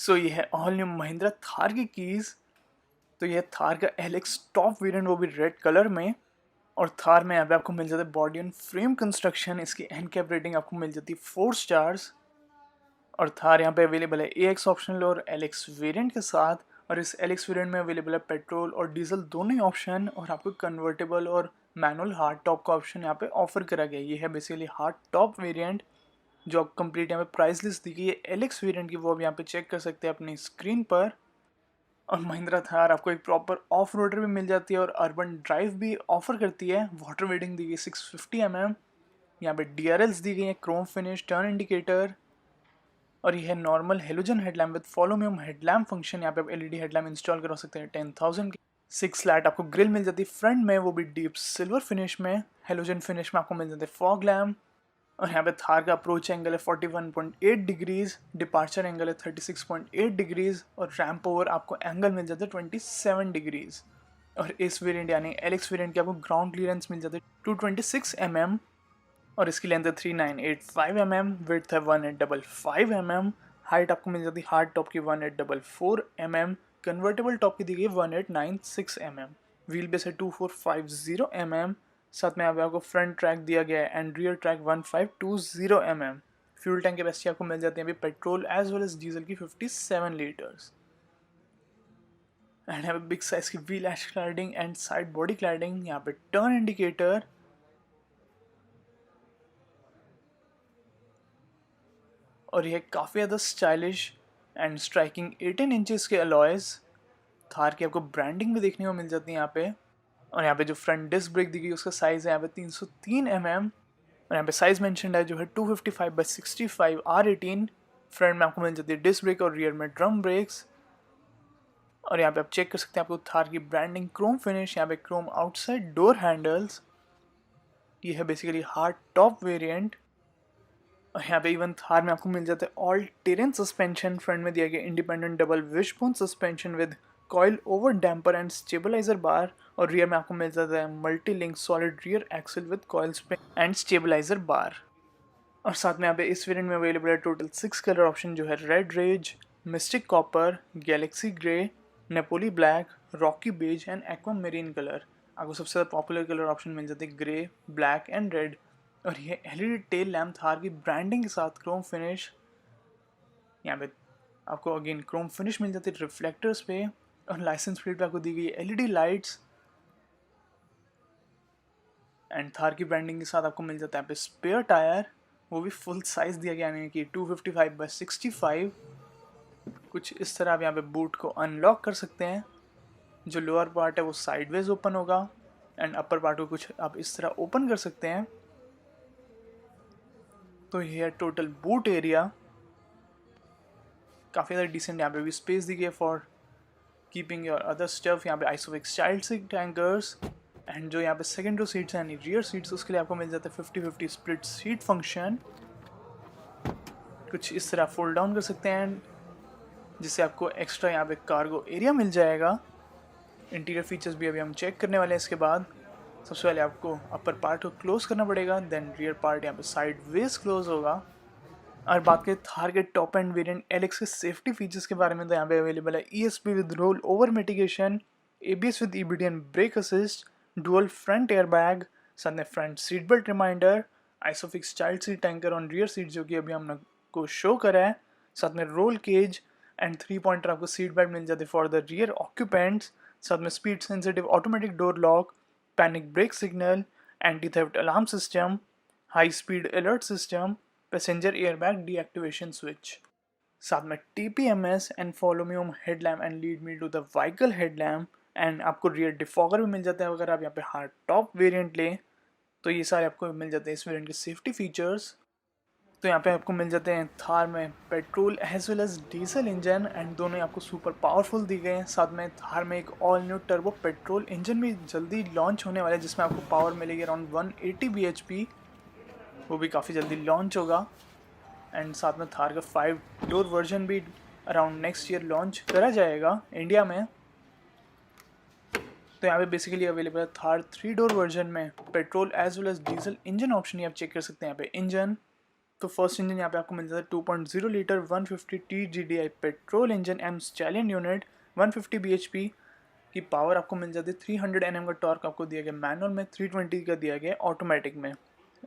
सो ये है all new Mahindra Thar की कीज़। तो ये थार का एलेक्स टॉप वेरिएंट, वो भी रेड कलर में। और थार में यहाँ पे आपको मिल जाता है बॉडी एंड फ्रेम कंस्ट्रक्शन। इसकी एन कैप रेटिंग आपको मिल जाती है 4 स्टार्स। और थार यहाँ पे अवेलेबल है AX ऑप्शनल और LX वेरिएंट के साथ। और इस LX वेरिएंट में अवेलेबल है पेट्रोल और डीजल दोनों ही ऑप्शन, और आपको कन्वर्टेबल और मैनुअल हार्ड टॉप का ऑप्शन यहाँ पे ऑफर करा गया है। ये है बेसिकली हार्ड टॉप वेरिएंट, जो आप कंप्लीट यहाँ पे प्राइस लिस्ट दी गई है LX वेरिएंट की, वो आप यहाँ पे चेक कर सकते हैं अपनी स्क्रीन पर। और महिंद्रा थार आपको एक प्रॉपर ऑफ रोडर भी मिल जाती है और अर्बन ड्राइव भी ऑफर करती है। वाटर वेटिंग दी गई 650 mm। यहाँ पे DRLs दी गई है, क्रोम फिनिश, टर्न इंडिकेटर। और ये है normal halogen headlamp with follow me home headlamp function. यहाँ पे आप LED हेडलैम्प इंस्टॉल करा सकते हैं 10,000 की। 6 लैट आपको ग्रिल मिल जाती है फ्रंट में, वो भी डीप सिल्वर फिनिश में। हेलोजन फिनिश में आपको मिल जाते हैं फॉग लैम्प। और यहाँ पे थार का अप्रोच एंगल है 41.8 डिग्रीज, डिपार्चर एंगल है 36.8 डिग्रीज, और रैम्प ओवर आपको एंगल मिल जाता है 27 डिग्रीज। और इस वेरिएंट यानी LX वेरिएंट की आपको ग्राउंड क्लियरेंस मिल जाता है 226 mm। और इसकी लेंथ है 3985 mm, विड्थ है 1855 mm। हाइट आपको मिल जाती है हार्ड टॉप की 1844 mm, कन्वर्टेबल टॉप की दी गई 1896 mm। व्हील बेस है 2450 mm। साथ में आपको फ्रंट ट्रैक दिया गया है and rear track 1520 mm। Fuel tank capacity आपको मिल जाती है अभी petrol as well as diesel की 57 लीटर्स। एंड यहाँ पे बिग साइज की wheel arch cladding and side body cladding. यहाँ पे टर्न इंडिकेटर, और यह काफ़ी ज़्यादा स्टाइलिश एंड स्ट्राइकिंग 18 इंचेस के अलॉयज़। थार की आपको ब्रांडिंग भी देखने को मिल जाती है यहाँ पे। और यहाँ पे जो फ्रंट डिस्क ब्रेक दी गई उसका साइज़ है यहाँ पे 303 mm। और यहाँ पे साइज़ मेंशन्ड है जो है 255/65 R18। फ्रंट में आपको मिल जाती है डिस्क ब्रेक और रियर में ड्रम ब्रेक्स। और यहाँ पे आप चेक कर सकते हैं आपको थार की ब्रांडिंग क्रोम फिनिश, यहाँ पे क्रोम आउटसाइड डोर हैंडल्स। ये है बेसिकली हार्ड टॉप वेरिएंट। और यहाँ पे इवन थार में आपको मिल जाता है ऑल टेरेन सस्पेंशन। फ्रंट में दिया गया independent double wishbone suspension with coil over damper and stabiliser bar. और रियर में आपको मिल जाता है multi link solid rear axle with coil spring and stabiliser bar. और साथ में यहाँ पे इस वेरिएंट में अवेलेबल है टोटल 6 कलर ऑप्शन, जो है red rage, mystic copper, galaxy grey, Napoli black, rocky beige and aqua marine colour. आपको सबसे ज़्यादा पॉपुलर कलर ऑप्शन मिल जाते हैं ग्रे, ब्लैक एंड रेड। और ये LED टेल लैम्प थार की ब्रांडिंग के साथ क्रोम फिनिश। यहाँ पे आपको अगेन क्रोम फिनिश मिल जाती है रिफ्लेक्टर्स पे। और लाइसेंस प्लेट पे आपको दी गई है LED लाइट्स। एंड थार की ब्रांडिंग के साथ आपको मिल जाता है यहाँ पे स्पेयर टायर, वो भी फुल साइज दिया गया यानी कि 255/65। कुछ इस तरह आप यहाँ पे बूट को अनलॉक कर सकते हैं। जो लोअर पार्ट है वो साइडवेज ओपन होगा एंड अपर पार्ट को कुछ आप इस तरह ओपन कर सकते हैं। तो ये है टोटल बूट एरिया। काफ़ी ज़्यादा डिसेंट यहाँ पे भी स्पेस दी गई है for keeping your other stuff. यहाँ पे आइसोविक चाइल्ड सीट टैंकर्स। एंड जो यहाँ पे सेकेंड रो सीट्स हैं यानी रियर सीट्स, उसके लिए आपको मिल जाता है 50-50 स्प्लिट सीट फंक्शन। कुछ इस तरह फोल्ड डाउन कर सकते हैं जिससे आपको एक्स्ट्रा यहाँ पे कार्गो एरिया मिल जाएगा। इंटीरियर फीचर्स भी अभी हम चेक करने वाले हैं इसके बाद। सबसे पहले आपको अपर पार्ट को क्लोज करना पड़ेगा, देन रियर पार्ट यहाँ पे साइड वेज क्लोज होगा। और बात करें थार के टॉप एंड वेरिएंट LX के सेफ्टी फीचर्स के बारे में, तो यहाँ पे अवेलेबल है ESP with roll over mitigation, ABS with EBD and brake assist, dual front air bag, साथ में front seat belt reminder, isofix child seat anchor on rear seat जो कि अभी हमने को शो करा है, साथ में रोल केज एंड 3 पॉइंटर आपको सीट बेल्ट मिल जाते फॉर द रियर ऑक्यूपेंट्स, साथ में speed sensitive automatic door lock, panic brake signal, anti theft alarm system, high speed alert system, passenger airbag deactivation switch, साथ में TPMS and follow me home headlamp and lead me to the vehicle headlamp. And आपको rear defogger भी मिल जाता है अगर आप यहाँ पे हार्ड टॉप वेरिएंट लें। तो ये सारे आपको मिल जाते हैं इस वेरिएंट के सेफ्टी फीचर्स। तो यहाँ पे आपको मिल जाते हैं थार में petrol as well as diesel engine, and दोनों ही आपको सुपर पावरफुल दी गए हैं। साथ में थार में एक all new turbo petrol engine भी जल्दी लॉन्च होने वाला है जिसमें आपको पावर मिलेगी अराउंड 180 bhp, वो भी काफ़ी जल्दी लॉन्च होगा। एंड साथ में थार का 5 डोर वर्जन भी अराउंड नेक्स्ट ईयर लॉन्च करा जाएगा इंडिया में। तो यहाँ पे बेसिकली अवेलेबल है थार 3 डोर वर्जन में petrol as well as diesel engine option ही आप चेक कर सकते हैं यहाँ पे इंजन। तो फर्स्ट इंजन यहाँ पे आपको मिल जाता है 2.0 litre 150 TGDI petrol engine m stallion unit 150 bhp की पावर आपको मिल जाती है। 300 Nm का टॉर्क आपको दिया गया मैनुअल में, 320 का दिया गया ऑटोमेटिक में।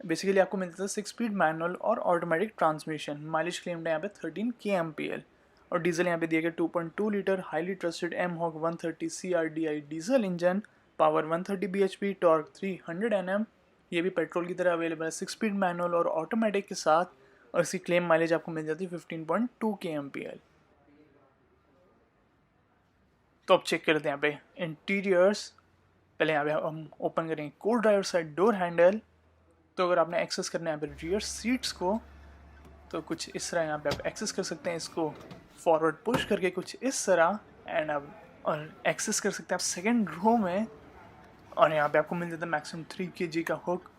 बेसिकली आपको मिल जाता है 6 स्पीड मैनुअल और ऑटोमेटिक ट्रांसमिशन। माइलेज क्लेम्ड है यहाँ पे 13 kmpl और डीजल यहाँ पे दिया गया 2.2 litre highly trusted M-Hog 130 CRDI diesel engine, power 130 bhp, torque 300 Nm। ये भी पेट्रोल की तरह अवेलेबल है 6 स्पीड मैनुअल और ऑटोमेटिक के साथ, और इसकी क्लेम माइलेज आपको मिल जाती है 15.2 kmpl। तो अब चेक करते हैं यहाँ पे इंटीरियर्स। पहले यहाँ पे हम ओपन करेंगे को ड्राइवर साइड डोर हैंडल। तो अगर आपने एक्सेस करना है यहाँ पे रियर सीट्स को, तो कुछ इस तरह यहाँ पे आप एक्सेस कर सकते हैं इसको फॉरवर्ड पुश करके कुछ इस तरह, एंड अब और एक्सेस कर सकते हैं आप सेकेंड रो में। और यहाँ पे आपको मिल जाता है मैक्सिमम 3 kg का हुक।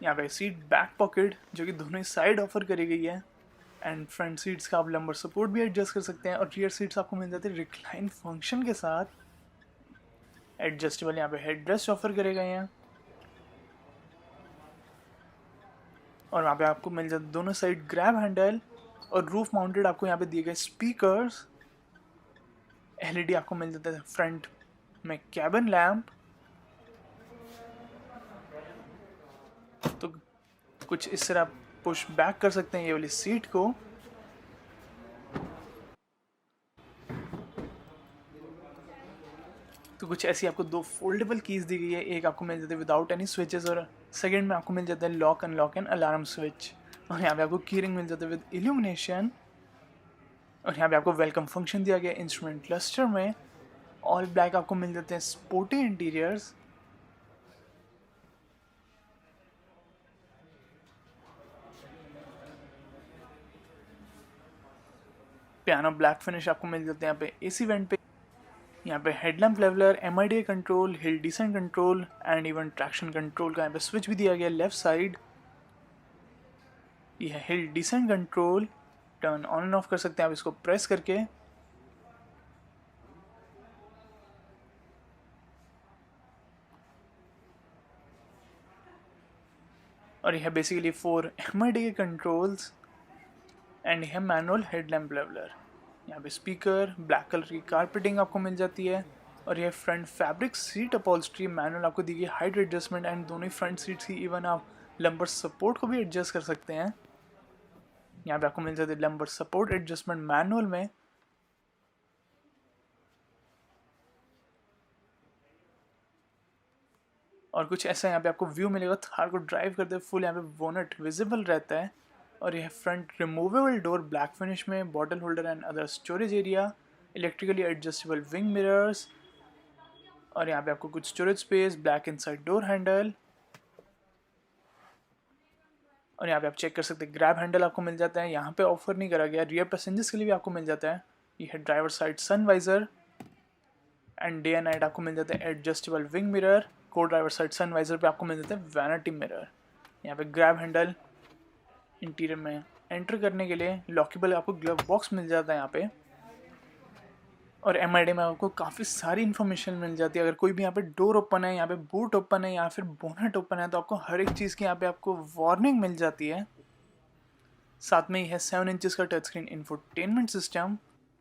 यहाँ पे सीट बैक पॉकेट जो कि दोनों ही साइड ऑफर करी गई है, एंड फ्रंट सीट्स का आप लंबर सपोर्ट भी एडजस्ट कर सकते हैं। और रियर सीट्स आपको मिल जाते हैं रिक्लाइन फंक्शन के साथ, एडजस्टेबल यहाँ पे हेड रेस्ट ऑफर करे गए हैं। और वहाँ पे आपको मिल जाता है दोनों साइड ग्रैब हैंडल, और रूफ माउंटेड आपको यहाँ पे दिए गए स्पीकर्स। LED आपको मिल जाता है फ्रंट में कैबिन लैम्प। तो कुछ इस तरह पुश बैक कर सकते हैं ये वाली सीट को। तो कुछ ऐसी आपको दो फोल्डेबल कीज़ दी गई है, एक आपको मिल जाती है विदाउट एनी स्विचेस, और सेकंड में आपको मिल जाता है lock unlock and alarm switch. और यहाँ पे आपको की रिंग मिल जाता है विद इल्यूमिनेशन। और यहाँ पे आपको वेलकम फंक्शन दिया गया इंस्ट्रूमेंट क्लस्टर में। ऑल ब्लैक आपको मिल जाते हैं sporty interiors. Piano black finish आपको मिल जाते हैं यहाँ पे एसी वेंट पे। यहाँ पे headlamp leveller, MIDI control, hill descent control and even traction control का यहाँ पे स्विच भी दिया गया लेफ्ट साइड। ये है hill descent control, turn on end of कर सकते हैं आप इसको प्रेस करके। और यह बेसिकली 4 MIDI कंट्रोल्स, एंड यह मैनुअल हेडलैम्प लेवलर। यहाँ पे स्पीकर, ब्लैक कलर की कारपेटिंग आपको मिल जाती है। और यह front fabric seat upholstery manual आपको दी गई हाइट एडजस्टमेंट, एंड दोनों ही फ्रंट सीट्स की इवन आप लंबर सपोर्ट को भी एडजस्ट कर सकते हैं। यहाँ पे आपको मिल जाती है लंबर सपोर्ट एडजस्टमेंट मैनुअल में। और कुछ ऐसा यहाँ पे आपको व्यू मिलेगा थार को ड्राइव करते हुए। फुल यहाँ पे बोनट विजिबल रहता है। और यह front removable door black finish में, bottle holder and other storage area, electrically adjustable wing mirrors. और यहाँ पे आपको कुछ storage space, black inside door handle. और यहाँ पे आप चेक कर सकते हैं ग्रैब हैंडल आपको मिल जाता है। यहाँ पे ऑफर नहीं करा गया, रियर पैसेंजर्स के लिए भी आपको मिल जाता है। ये है driver side sun visor, and day and night आपको मिल जाता है एडजस्टेबल विंग मिरर। को ड्राइवर साइड सन वाइजर पे आपको मिल जाता है वैनिटी मिरर। यहाँ पे ग्रैब हैंडल, इंटीरियर में एंटर करने के लिए लॉकेबल आपको ग्लव बॉक्स मिल जाता है यहाँ पे। और MIDI में आपको काफ़ी सारी इन्फॉर्मेशन मिल जाती है। अगर कोई भी यहाँ पे डोर ओपन है, यहाँ पे बूट ओपन है, या फिर बोनट ओपन है, तो आपको हर एक चीज़ की यहाँ पे आपको वार्निंग मिल जाती है। साथ में ही है 7 इंचेस का टच स्क्रीन इंफोटेनमेंट सिस्टम।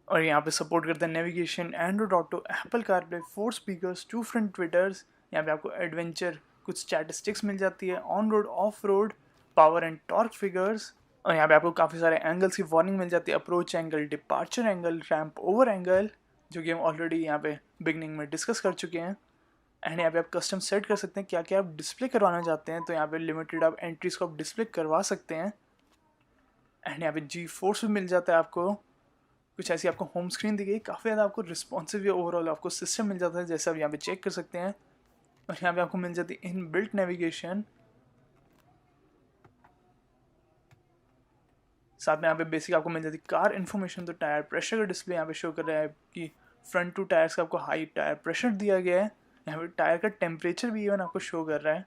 और यहाँ पे सपोर्ट करता है navigation, Android Auto, Apple CarPlay, 4 speakers, 2 front tweeters. यहाँ पे आपको एडवेंचर कुछ स्टैटिस्टिक्स मिल जाती है, on road, off road, power and torque figures. और यहाँ पे आपको काफ़ी सारे एंगल्स की वार्निंग मिल जाती है, approach angle, departure angle, ramp over angle, जो कि हम ऑलरेडी यहाँ पे बिगनिंग में डिस्कस कर चुके हैं। एंड यहाँ पे आप कस्टम सेट कर सकते हैं क्या क्या आप डिस्प्ले करवाना चाहते हैं। तो यहाँ पे लिमिटेड आप एंट्रीज को आप डिस्प्ले करवा सकते हैं। एंड यहाँ पे G-Force भी मिल जाता है आपको। कुछ ऐसी आपको होम स्क्रीन दी गई, काफ़ी ज़्यादा आपको रिस्पॉन्सिव या ओवरऑल आपको सिस्टम मिल जाता है, जैसे आप यहाँ पे चेक कर सकते हैं। और यहाँ पे आपको मिल जाती है इन बिल्ट नेविगेशन। साथ में यहाँ पे बेसिक आपको मिल जाती है कार इन्फॉर्मेशन। तो टायर प्रेशर का डिस्प्ले यहाँ पे शो कर रहा है कि फ्रंट 2 टायर्स का आपको हाई टायर प्रेशर दिया गया है। यहाँ पे टायर का टेम्परेचर भी इवन आपको शो कर रहा है।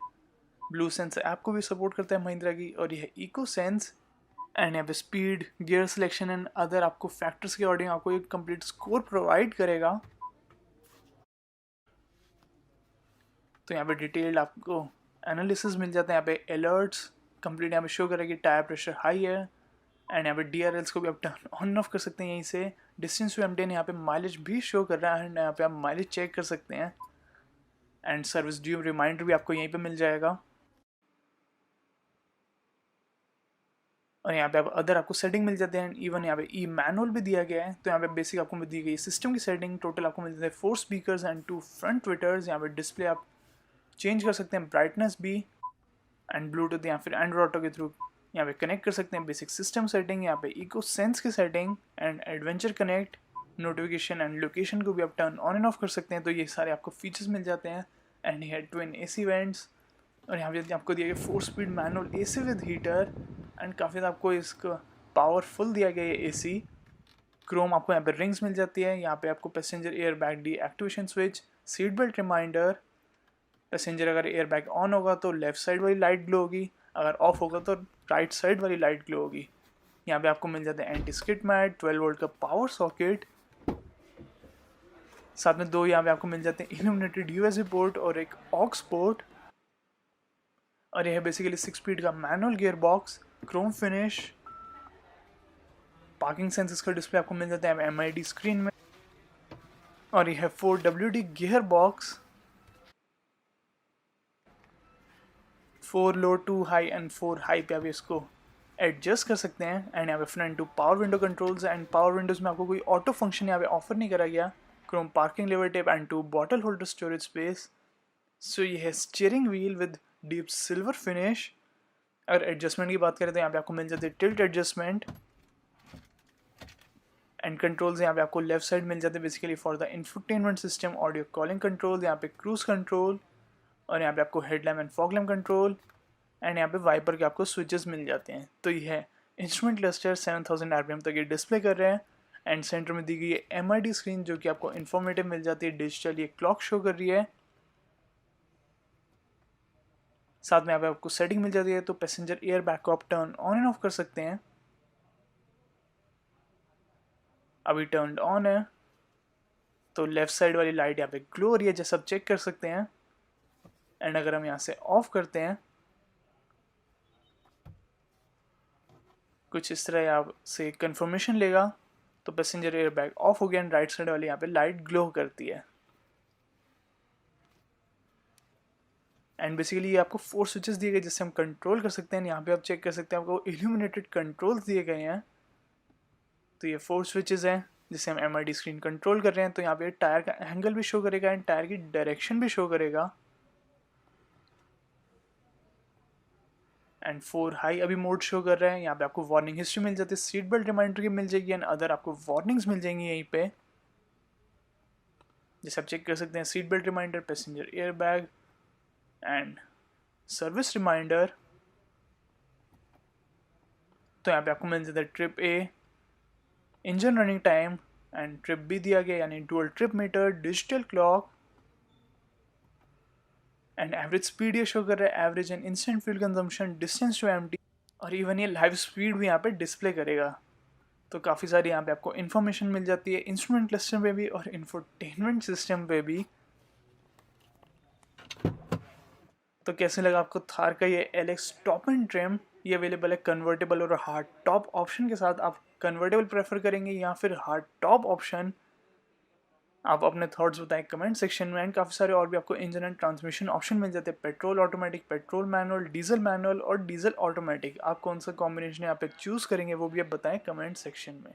ब्लू सेंस ऐप को भी सपोर्ट करता है महिंद्रा की, और यह इको सेंस। एंड यहाँ पे speed, gear selection and other आपको फैक्टर्स के अकॉर्डिंग आपको एक कंप्लीट स्कोर प्रोवाइड करेगा। तो यहाँ पे डिटेल्ड आपको एनालिसिस मिल जाता है। यहाँ पे अलर्ट्स, कंप्लीट यहाँ पे शो करेगी, टायर प्रेशर हाई है। एंड यहाँ पे DRLs को भी आप टर्न ऑन ऑफ कर सकते हैं यहीं से। डिस्टेंस टू एम्प्टी यहाँ पे माइलेज भी शो कर रहा है एंड यहाँ पे आप माइलेज चेक कर सकते हैं। एंड सर्विस ड्यू रिमाइंडर भी आपको यहीं पे मिल जाएगा। और यहाँ पे आप अदर आपको सेटिंग मिल जाते हैं। इवन यहाँ पे ई मैनुअल भी दिया गया है। तो यहाँ पे बेसिक आपको दी गई सिस्टम की सेटिंग। टोटल आपको मिल जाते हैं 4 स्पीकर्स एंड 2 फ्रंट ट्विटर्स। यहाँ पे डिस्प्ले आप चेंज कर सकते हैं, ब्राइटनेस भी, एंड ब्लूटूथ या फिर एंड्रॉइड ऑटो के थ्रू यहाँ पे कनेक्ट कर सकते हैं। बेसिक सिस्टम सेटिंग, यहाँ पे इको सेंस की setting and adventure connect, notification and location को भी आप टर्न ऑन एंड ऑफ कर सकते हैं। तो ये सारे आपको फीचर्स मिल जाते हैं। एंड ये ट्विन AC वेंट्स, और यहाँ पे आपको दिया गया 4 speed manual AC with heater and काफ़ी ज़्यादा आपको इसका पावरफुल दिया गया है AC। क्रोम आपको यहाँ पे रिंग्स मिल जाती है। यहाँ पे आपको passenger air bag deactivation switch, seat belt reminder, passenger अगर एयर बैग ऑन होगा तो लेफ्ट साइड वाली लाइट ग्लो होगी, अगर ऑफ होगा तो राइट साइड वाली लाइट ग्लो होगी। यहाँ पे आपको मिल जाता है एंटी स्किड मैट, 12 वोल्ट का पावर सॉकेट, साथ में 2 यहाँ पे आपको मिल जाते हैं इल्यूमिनेटेड USB पोर्ट और एक ऑक्स पोर्ट। और यह है बेसिकली 6 स्पीड का manual gear box, Chrome finish, parking sensors का डिस्प्ले आपको मिल जाता है MID स्क्रीन में। और यह है 4WD gear box, 4 low, 2 high and 4 high पे आप इसको एडजस्ट कर सकते हैं। एंड यहाँ पे front two power window controls, and power windows में आपको कोई ऑटो फंक्शन यहाँ पे ऑफर नहीं करा गया। Chrome parking lever tape and 2 bottle holder storage space. So ये है steering wheel with deep silver finish. अगर एडजस्टमेंट की बात करें तो यहाँ पे आपको मिल जाती है टिल्ट एडजस्टमेंट एंड कंट्रोल्स। यहाँ पे आपको लेफ्ट साइड मिल जाते हैं basically for the infotainment system, audio calling control, यहाँ पे क्रूज कंट्रोल, और यहाँ पे आपको headlamp and fog lamp control, and यहाँ पे वाइपर के आपको स्विचेस मिल जाते हैं। तो ये है इंस्ट्रूमेंट क्लस्टर, 7000 RPM तक ये डिस्प्ले कर रहे हैं। एंड सेंटर में दी गई है MID स्क्रीन जो कि आपको इन्फॉर्मेटिव मिल जाती है, डिजिटल ये क्लॉक शो कर रही है। साथ में यहाँ पे आपको सेटिंग मिल जाती है, तो पैसेंजर एयर बैग को आप टर्न ऑन एंड ऑफ कर सकते हैं। अभी टर्न ऑन है तो लेफ्ट साइड वाली लाइट यहाँ पे ग्लो हो रही है, जैसा आप चेक कर सकते हैं। एंड अगर हम यहाँ से ऑफ करते हैं, कुछ इस तरह यहाँ से कंफर्मेशन लेगा, तो पैसेंजर एयर बैग ऑफ हो गया एंड राइट साइड वाली यहाँ पे लाइट ग्लो करती है। एंड बेसिकली ये आपको 4 स्विचेस दिए गए जिससे हम कंट्रोल कर सकते हैं। यहाँ पे आप चेक कर सकते हैं आपको इल्यूमिनेटेड कंट्रोल्स दिए गए हैं। तो ये 4 स्विचेस हैं जिससे हम MID स्क्रीन कंट्रोल कर रहे हैं। तो यहाँ पे टायर का एंगल भी शो करेगा एंड टायर की डायरेक्शन भी शो करेगा। एंड 4 हाई अभी मोड शो कर रहे हैं। यहाँ पे आपको वार्निंग हिस्ट्री मिल जाती है, सीट बेल्ट रिमाइंडर की मिल जाएगी एंड अदर आपको वार्निंग्स मिल जाएंगी यहीं पे, जैसे आप चेक कर सकते हैं seat belt reminder, passenger air bag and service reminder. तो यहाँ पे आपको मिल जाता है trip A, engine running time, and trip B दिया गया यानी dual trip meter, digital clock, and average speed ये शो कर रहा है, average and instant fuel consumption, distance to empty, और इवन ये लाइव स्पीड भी यहाँ पे डिस्प्ले करेगा। तो काफ़ी सारी यहाँ पे आपको इन्फॉर्मेशन मिल जाती है इंस्ट्रूमेंट क्लस्टर पे भी और इंफोटेनमेंट सिस्टम पे भी। तो कैसे लगा आपको थार का ये LX टॉप एंड ट्रिम? ये अवेलेबल है कन्वर्टेबल और हार्ड टॉप ऑप्शन के साथ। आप कन्वर्टेबल प्रेफर करेंगे या फिर हार्ड टॉप ऑप्शन? आप अपने थॉट्स बताएं कमेंट सेक्शन में। एंड काफ़ी सारे और भी आपको इंजन एंड ट्रांसमिशन ऑप्शन मिल जाते हैं, petrol automatic, petrol manual, diesel manual और डीजल ऑटोमेटिक। आप कौन सा कॉम्बिनेशन यहाँ पे चूज़ करेंगे वो भी आप बताएं कमेंट सेक्शन में।